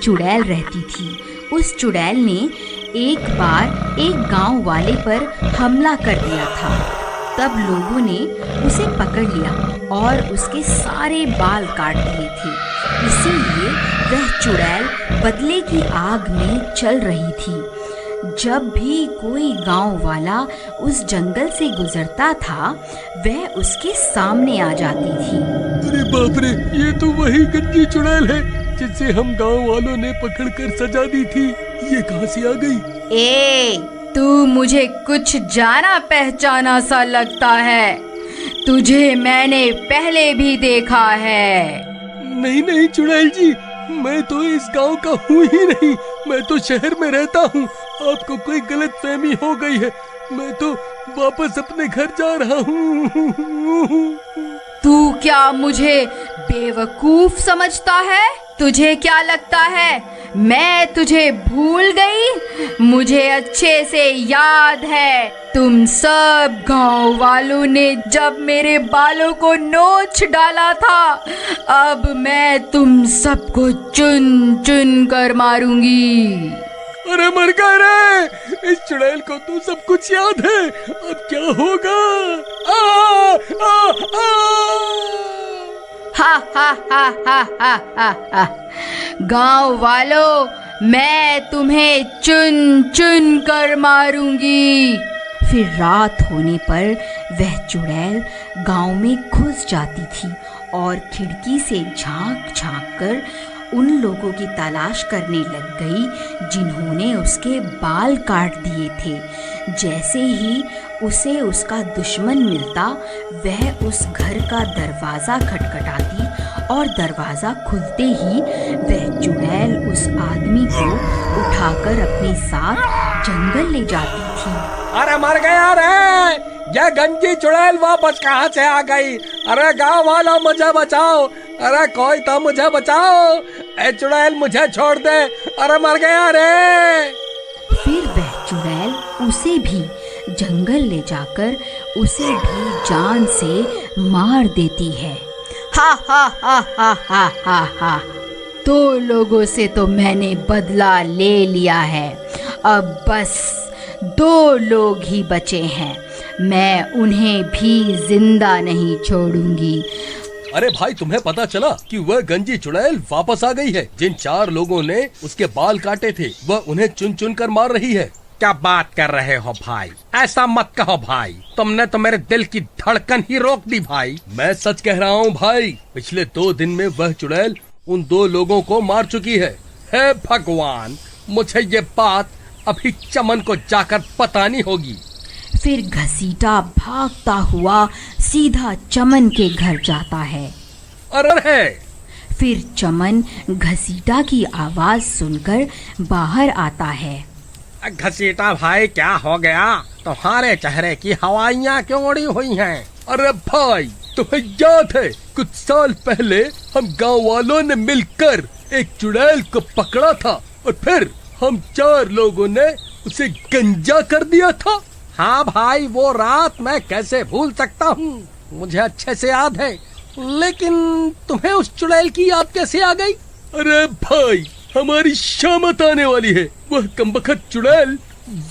चुड़ैल रहती थी। उस चुड़ैल ने एक बार एक गांव वाले पर हमला कर दिया था। तब लोगों ने उसे पकड़ लिया और उसके सारे बाल काट दिए थे। इसीलिए वह चुड़ैल बदले की आग में चल रही थी। जब भी कोई गांव वाला उस जंगल से गुजरता था, वह उसके सामने आ जाती थी। अरे बाप रे, ये तो वही गंजी चुड़ैल है जिसे हम गांव वालों ने पकड़कर सजा दी थी। ये कहां से आ गई? ए, तू मुझे कुछ जाना पहचाना सा लगता है। तुझे मैंने पहले भी देखा है। नहीं नहीं चुड़ैल जी, मैं तो इस गांव का हूँ ही नहीं। मैं तो शहर में रहता हूँ। आपको कोई गलतफहमी हो गई है। मैं तो वापस अपने घर जा रहा हूँ। तू क्या मुझे बेवकूफ समझता है? तुझे क्या लगता है मैं तुझे भूल गई? मुझे अच्छे से याद है, तुम सब गांव वालों ने जब मेरे बालों को नोच डाला था। अब मैं तुम सबको चुन चुन कर मारूंगी। अरे मर गए रे, इस चुड़ैल को तो सब कुछ याद है। अब क्या होगा? हा हा हा हा हा हा हा। गांव वालों, मैं तुम्हें चुन चुन कर मारूंगी। फिर रात होने पर वह चुड़ैल गांव में घुस जाती थी और खिड़की से झांक झांक कर उन लोगों की तलाश करने लग गई जिन्होंने उसके बाल काट दिए थे। जैसे ही उसे उसका दुश्मन मिलता, वह उस घर का दरवाज़ा खटखटाती और दरवाज़ा खुलते ही वह चुड़ैल उस आदमी को उठाकर अपने साथ जंगल ले जाती थी। अरे मर गया रे, यह गंजी चुड़ैल वापस कहाँ से आ गई? अरे गांव वालों, मुझे बचाओ। अरे कोई तो मुझे बचाओ। ए चुड़ैल, मुझे छोड़ दे। अरे मर गया रे। फिर वह चुड़ैल उसे भी जंगल ले जाकर उसे भी जान से मार देती है। हा हा हा हा हा हा हा। 2 लोगों से तो मैंने बदला ले लिया है। अब बस 2 लोग ही बचे हैं। मैं उन्हें भी जिंदा नहीं छोड़ूंगी। अरे भाई, तुम्हें पता चला कि वह गंजी चुड़ैल वापस आ गई है? जिन 4 लोगों ने उसके बाल काटे थे, वह उन्हें चुन चुन कर मार रही है। क्या बात कर रहे हो भाई? ऐसा मत कहो भाई, तुमने तो मेरे दिल की धड़कन ही रोक दी भाई। मैं सच कह रहा हूँ भाई, पिछले 2 दिन में वह चुड़ैल उन 2 लोगों को मार चुकी है। हे भगवान, मुझे ये बात अभी चमन को जाकर बतानी होगी। फिर घसीटा भागता हुआ सीधा चमन के घर जाता है। अरे फिर चमन घसीटा की आवाज सुनकर बाहर आता है। घसीटा भाई, क्या हो गया? तुम्हारे चेहरे की हवाइयाँ क्यों उड़ी हुई हैं? अरे भाई, तुम्हें याद है कुछ साल पहले हम गांव वालों ने मिलकर एक चुड़ैल को पकड़ा था और फिर हम 4 लोगों ने उसे गंजा कर दिया था? हाँ भाई, वो रात मैं कैसे भूल सकता हूँ, मुझे अच्छे से याद है। लेकिन तुम्हें उस चुड़ैल की याद कैसे आ गई? अरे भाई, हमारी शामत आने वाली है। वह कमबख्त चुड़ैल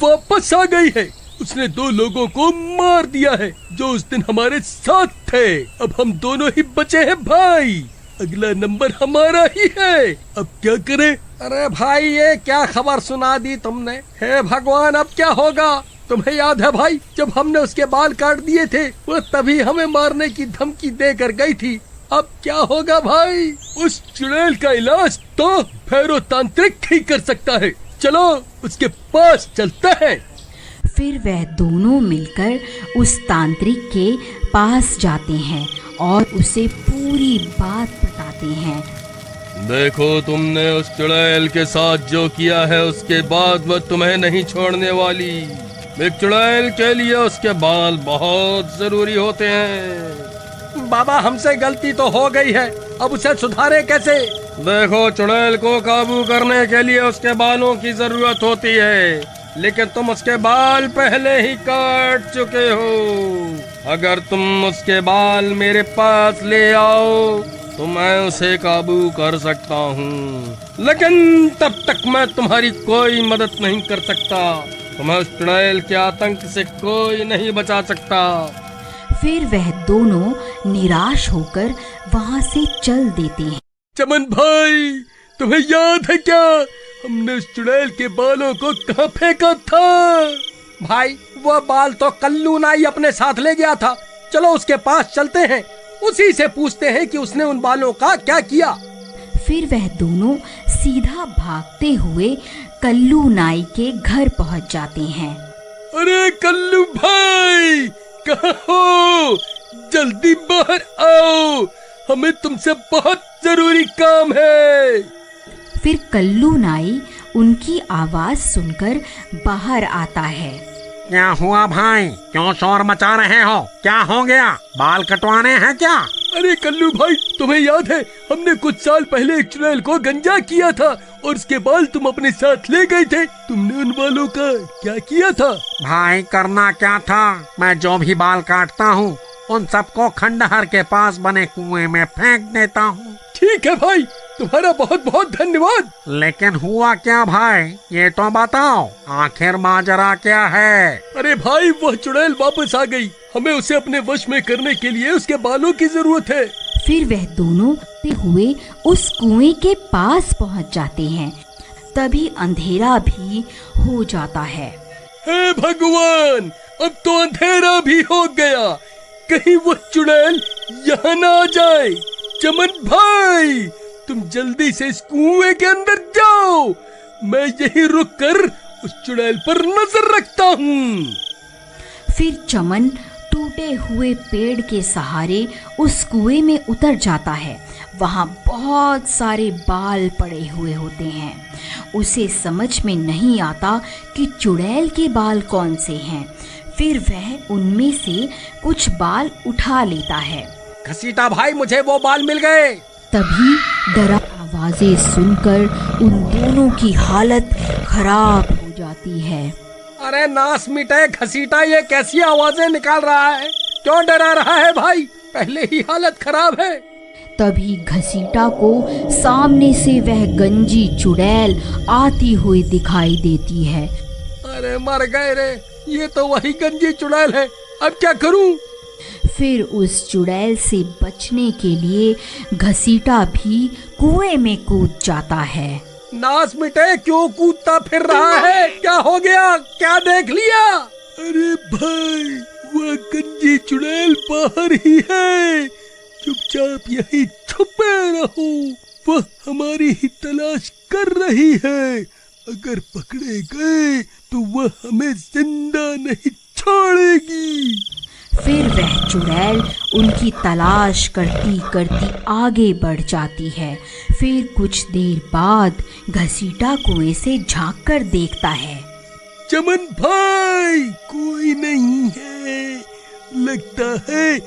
वापस आ गई है। उसने 2 लोगों को मार दिया है जो उस दिन हमारे साथ थे। अब हम दोनों ही बचे हैं भाई। अगला नंबर हमारा ही है। अब क्या करें? अरे भाई, ये क्या खबर सुना दी तुमने? हे भगवान, अब क्या होगा? तुम्हें याद है भाई, जब हमने उसके बाल काट दिए थे, वो तभी हमें मारने की धमकी देकर गई थी। अब क्या होगा भाई? उस चुड़ैल का इलाज तो भैरव तांत्रिक ठीक कर सकता है। चलो उसके पास चलते हैं। फिर वह दोनों मिलकर उस तांत्रिक के पास जाते हैं और उसे पूरी बात बताते हैं। देखो, तुमने उस चुड़ैल के साथ जो किया है, उसके बाद वह तुम्हें नहीं छोड़ने वाली। एक चुड़ैल के लिए उसके बाल बहुत जरूरी होते हैं। बाबा, हमसे गलती तो हो गई है, अब उसे सुधारे कैसे? देखो, चुड़ैल को काबू करने के लिए उसके बालों की जरूरत होती है, लेकिन तुम उसके बाल पहले ही काट चुके हो। अगर तुम उसके बाल मेरे पास ले आओ तो मैं उसे काबू कर सकता हूँ, लेकिन तब तक मैं तुम्हारी कोई मदद नहीं कर सकता। तुम्हें उस चुड़ैल के आतंक से कोई नहीं बचा सकता। फिर वह दोनों निराश होकर वहाँ से चल देते हैं। चमन भाई, तुम्हें याद है क्या, हमने उस चुड़ैल के बालों को कहाँ फेंका था? भाई, वह बाल तो कल्लू नाई अपने साथ ले गया था। चलो उसके पास चलते हैं, उसी से पूछते हैं कि उसने उन बालों का क्या किया। फिर वह दोनों सीधा भागते हुए कल्लू नाई के घर पहुंच जाते हैं। अरे कल्लू भाई, कहाँ हो? जल्दी बाहर आओ, हमें तुमसे बहुत जरूरी काम है। फिर कल्लू नाई उनकी आवाज सुनकर बाहर आता है। क्या हुआ भाई, क्यों शोर मचा रहे हो? क्या हो गया, बाल कटवाने हैं क्या? अरे कल्लू भाई, तुम्हें याद है हमने कुछ साल पहले एक चुड़ैल को गंजा किया था और उसके बाल तुम अपने साथ ले गए थे। तुमने उन बालों का क्या किया था? भाई करना क्या था, मैं जो भी बाल काटता हूँ उन सबको खंडहर के पास बने कुएं में फेंक देता हूँ। ठीक है भाई, तुम्हारा बहुत बहुत धन्यवाद। लेकिन हुआ क्या भाई, ये तो बताओ, आखिर माजरा क्या है? अरे भाई, वह चुड़ैल वापस आ गई। हमें उसे अपने वश में करने के लिए उसके बालों की जरूरत है। फिर वह दोनों हुए उस कुएं के पास पहुंच जाते हैं। तभी अंधेरा भी हो जाता है। हे भगवान, अब तो अंधेरा भी हो गया, कहीं वो चुड़ैल यहाँ ना आ जाए। चमन भाई, तुम जल्दी से इस कुएं के अंदर जाओ, मैं यहीं रुक कर उस चुड़ैल पर नजर रखता हूँ। फिर चमन टूटे हुए पेड़ के सहारे उस कुएं में उतर जाता है। वहाँ बहुत सारे बाल पड़े हुए होते हैं। उसे समझ में नहीं आता कि चुड़ैल के बाल कौन से हैं। फिर वह उनमें से कुछ बाल उठा लेता है। घसीटा भाई, मुझे वो बाल मिल गए। तभी डरावनी आवाजें सुनकर उन दोनों की हालत खराब हो जाती है। अरे नास मिटे घसीटा, ये कैसी आवाजें निकाल रहा है? क्यों डरा रहा है भाई? पहले ही हालत खराब है। तभी घसीटा को सामने से वह गंजी चुड़ैल आती हुई दिखाई देती है। अरे मर गए रे, ये तो वही गंजी चुड़ैल है। अब क्या करूं? फिर उस चुड़ैल से बचने के लिए घसीटा भी कुएं में कूद जाता है। नास मिटे, क्यों कूदता फिर रहा है? क्या हो गया, क्या देख लिया? अरे भाई, वह गंजी चुड़ैल बाहर ही है, चुपचाप यहीं छुपे रहो। वह हमारी ही तलाश कर रही है। अगर पकड़े गए तो वह हमें जिंदा नहीं छोड़ेगी। फिर वह चुड़ैल उनकी तलाश करती करती आगे बढ़ जाती है। फिर कुछ देर बाद घसीटा कुएं से झांक कर देखता है। चमन भाई, कोई नहीं है। लगता है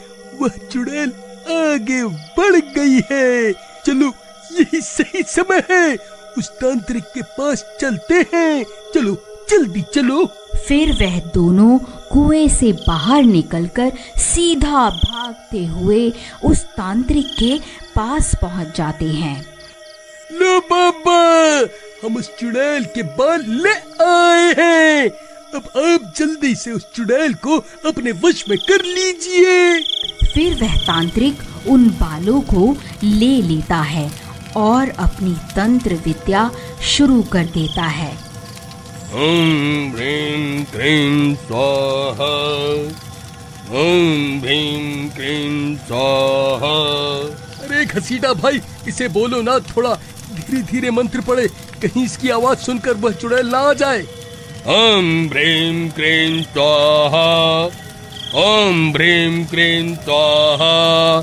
वह चुड़ैल आगे बढ़ गई है। चलो, यही सही समय है, उस तांत्रिक के पास चलते हैं। चलो, जल्दी चलो। फिर वह दोनों कुएं से बाहर निकलकर सीधा भागते हुए उस तांत्रिक के पास पहुंच जाते हैं। लो बाबा, हम उस चुड़ैल के बाल ले आए हैं। अब आप जल्दी से उस चुड़ैल को अपने वश में कर लीजिए। फिर वह तांत्रिक उन बालों को ले लेता है और अपनी तंत्र विद्या शुरू कर देता है। ओम ह्रीं क्लीं स्वाहा, ओम भीं क्लीं स्वाहा। अरे घसीटा भाई, इसे बोलो ना, थोड़ा धीरे धीरे मंत्र पढ़े, कहीं इसकी आवाज सुनकर वह चुड़ैल ना आ जाए। ओम ह्रीं क्लीं स्वाहा, ओम ह्रीं क्लीं स्वाहा।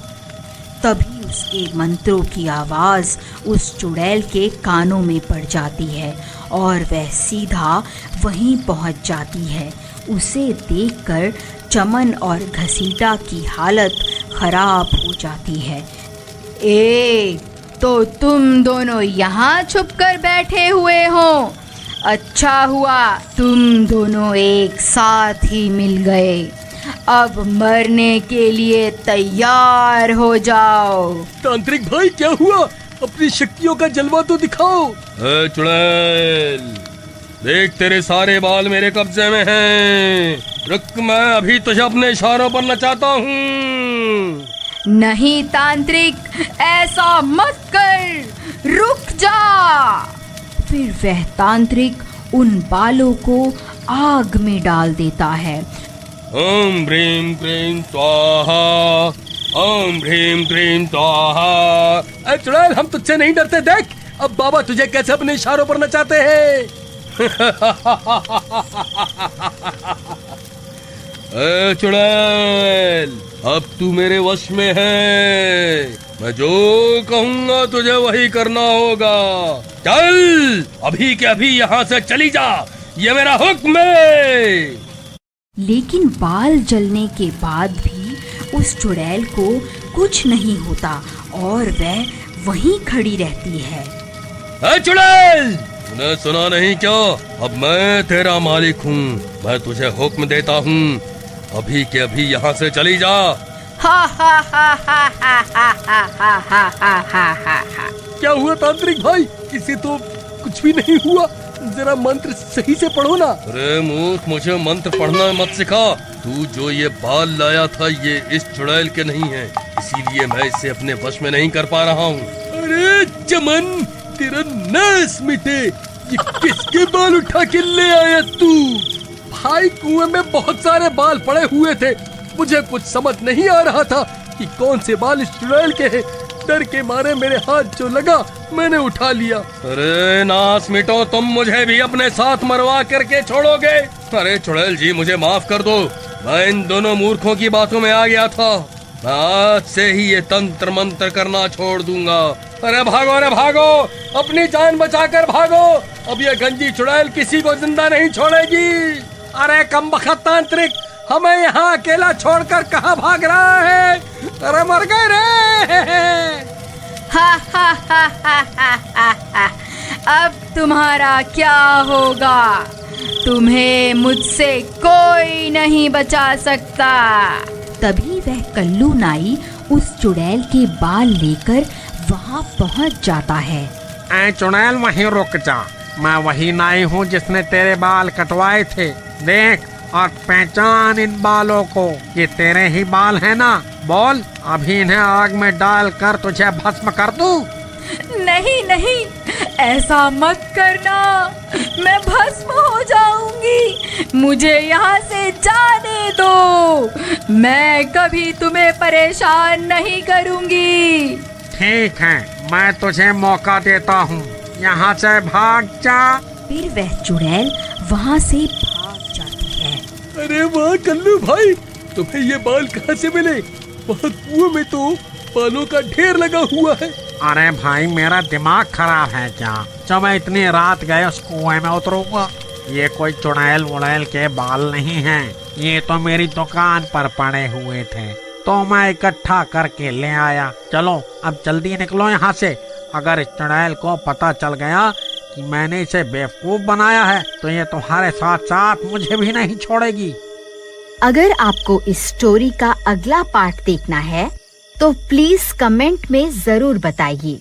तभी उसके मंत्रों की आवाज उस चुड़ैल के कानों में पड़ जाती है और वह सीधा वहीं पहुंच जाती है। उसे देखकर चमन और घसीटा की हालत खराब हो जाती है। तो तुम दोनों यहाँ छुपकर बैठे हुए हो। अच्छा हुआ तुम दोनों एक साथ ही मिल गए। अब मरने के लिए तैयार हो जाओ। तांत्रिक भाई क्या हुआ? अपनी शक्तियों का जलवा तो दिखाओ। चुड़ैल, देख तेरे सारे बाल मेरे कब्जे में हैं। रुक, मैं अभी तुझे अपने इशारों पर नचाता हूँ। नहीं तांत्रिक, ऐसा मत कर, रुक जा। फिर वह तांत्रिक उन बालों को आग में डाल देता है। ओम ह्रीं क्लीं स्वाहा, ओम ह्रीं क्लीं स्वाहा। चुड़ैल, हम तुझसे नहीं डरते। देख अब बाबा तुझे कैसे अपने इशारों पर नचाते हैं। चुड़ैल, अब तू मेरे वश में है। मैं जो कहूँगा तुझे वही करना होगा। चल, अभी के अभी यहाँ से चली जा, ये मेरा हुक्म है। लेकिन बाल जलने के बाद भी उस चुड़ैल को कुछ नहीं होता और वह वहीं खड़ी रहती है। चुड़ैल, तूने सुना नहीं क्या? अब मैं तेरा मालिक हूँ। मैं तुझे हुक्म देता हूँ, अभी के अभी यहाँ से चली जा। हा हा हा हा हा हा हा हा हा हा हा हा। क्या हुआ तांत्रिक भाई? इसे तो कुछ भी नहीं हुआ। जरा मंत्र सही से पढ़ो ना। अरे मूर्ख, मुझे मंत्र पढ़ना मत सिखा। तू जो ये बाल लाया था ये इस चुड़ैल के नहीं है, इसीलिए मैं इसे अपने वश में नहीं कर पा रहा हूँ। अरे चमन, तेरा नाश मिटे। ये किसके बाल उठा के ले आया तू? भाई, कुएं में बहुत सारे बाल पड़े हुए थे। मुझे कुछ समझ नहीं आ रहा था कि कौन से बाल इस चुड़ैल के हैं। डर के मारे मेरे हाथ जो लगा मैंने उठा लिया। अरे नाश मिटो, तुम मुझे भी अपने साथ मरवा करके छोड़ोगे? अरे चुड़ैल जी, मुझे माफ कर दो। मैं इन दोनों मूर्खों की बातों में आ गया था। मैं आज से ही ये तंत्र मंत्र करना छोड़ दूंगा। अरे भागो, अरे भागो, अपनी जान बचाकर भागो। अब ये गंजी चुड़ैल किसी को जिंदा नहीं छोड़ेगी। अरे कमबख्त तांत्रिक, हमें यहाँ अकेला छोड़कर कहाँ भाग रहा है? अरे मर गए रे। हा हा हा हा हा हा हा। अब तुम्हारा क्या होगा? तुम्हें मुझसे कोई नहीं बचा सकता। तभी वह कल्लू नाई उस चुड़ैल के बाल लेकर वहाँ पहुँच जाता है। ऐ चुड़ैल, वहीं रुक जा। मैं वही नाई हूँ जिसने तेरे बाल कटवाए थे। देख और पहचान इन बालों को, ये तेरे ही बाल है ना? बोल, अभी इन्हें आग में डाल कर तुझे भस्म कर दूं? नहीं नहीं, ऐसा मत करना, मैं भस्म हो जाऊंगी। मुझे यहाँ से जाने दो। मैं कभी तुम्हें परेशान नहीं करूंगी। ठीक है, मैं तुझे मौका देता हूँ, यहाँ से भाग जा। फिर वह चुड़ैल वहाँ से भाग जाती है। अरे वाह कल्लू भाई, तुम्हें ये बाल कहाँ से मिले? वहाँ कुएं में तो बालों का ढेर लगा हुआ है। अरे भाई, मेरा दिमाग खराब है क्या? जब मैं इतनी रात गए उस कुएं में उतरूंगा। ये कोई चुड़ैल वुड़ैल के बाल नहीं हैं, ये तो मेरी दुकान पर पड़े हुए थे तो मैं इकट्ठा करके ले आया। चलो अब जल्दी निकलो यहाँ से। अगर इस चुड़ैल को पता चल गया कि मैंने इसे बेवकूफ बनाया है तो ये तुम्हारे साथ साथ मुझे भी नहीं छोड़ेगी। अगर आपको इस स्टोरी का अगला पार्ट देखना है तो प्लीज कमेंट में जरूर बताइए।